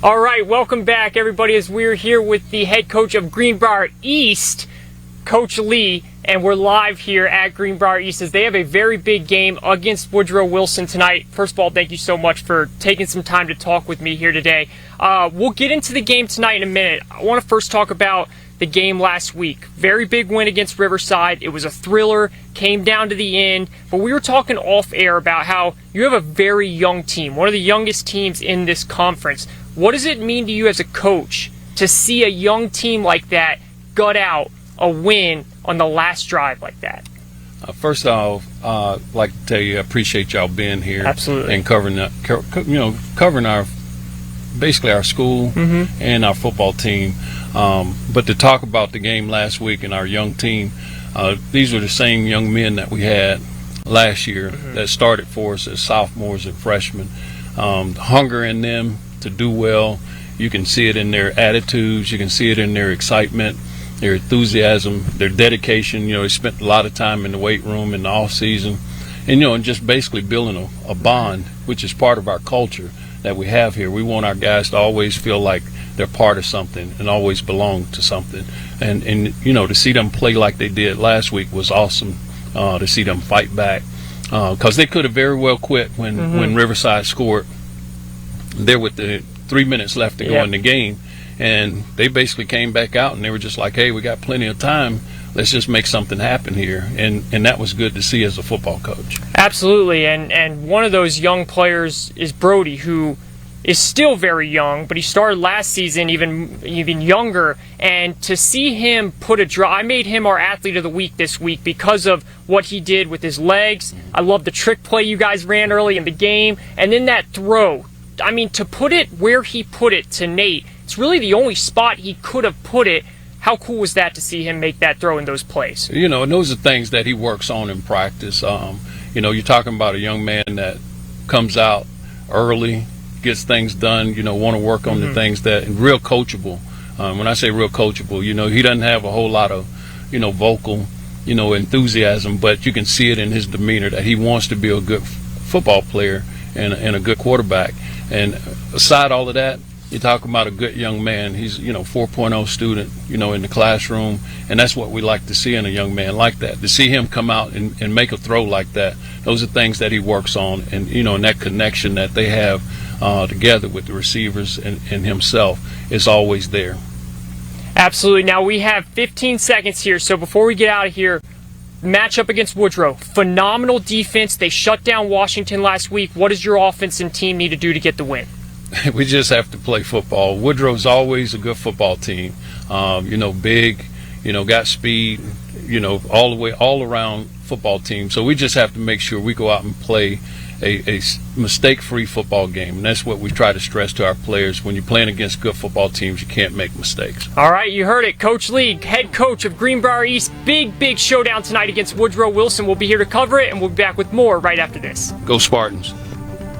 All right, welcome back, everybody, as we're here with the head coach of Greenbrier East, Coach Lee, and we're live here at Greenbrier East as they have a very big game against Woodrow Wilson tonight. First of all, thank you so much for taking some time to talk with me here today. We'll get into the game tonight in a minute. I want to first talk about the game last week. Very big win against Riverside. It was a thriller, came down to the end, but we were talking off air about how you have a very young team, one of the youngest teams in this conference. What does it mean to you as a coach to see a young team like that gut out a win on the last drive like that? First off, I'd like to tell you I appreciate y'all being here. Absolutely. And covering our basically our school and our football team. But to talk about the game last week and our young team, these are the same young men that we had last year that started for us as sophomores and freshmen. Hunger in them to do well. You can see it in their attitudes. You can see it in their excitement, their enthusiasm, their dedication. They spent a lot of time in the weight room in the off season, and just basically building a bond, which is part of our culture that we have here. We want our guys to always feel like they're part of something and always belong to something. And to see them play like they did last week was awesome. To see them fight back, because they could have very well quit when Riverside scored. There with the 3 minutes left to go in the game, and they basically came back out and they were just like, hey, we got plenty of time, let's just make something happen here. And that was good to see as a football coach. Absolutely. And one of those young players is Brody, who is still very young, but he started last season even younger. And to see him put a draw, I made him our athlete of the week this week because of what he did with his legs. I love the trick play you guys ran early in the game, and then that throw. I mean, to put it where he put it to Nate, it's really the only spot he could have put it. How cool was that to see him make that throw in those plays? And those are things that he works on in practice. You're talking about a young man that comes out early, gets things done, want to work on the things that, and real coachable. When I say real coachable, he doesn't have a whole lot of, vocal, enthusiasm, but you can see it in his demeanor that he wants to be a good football player and a good quarterback. And aside all of that, you're talking about a good young man. He's, 4.0 student, in the classroom. And that's what we like to see in a young man like that. To see him come out and make a throw like that, those are things that he works on. And, and that connection that they have together with the receivers and himself is always there. Absolutely. Now we have 15 seconds here. So before we get out of here, matchup against Woodrow, phenomenal defense. They shut down Washington last week. What does your offense and team need to do to get the win? We just have to play football. Woodrow's always a good football team. Big, got speed, all around football team. So we just have to make sure we go out and play a mistake-free football game. And that's what we try to stress to our players. When you're playing against good football teams, you can't make mistakes. All right, you heard it. Coach Lee, head coach of Greenbrier East. Big showdown tonight against Woodrow Wilson. We'll be here to cover it, and we'll be back with more right after this. Go Spartans.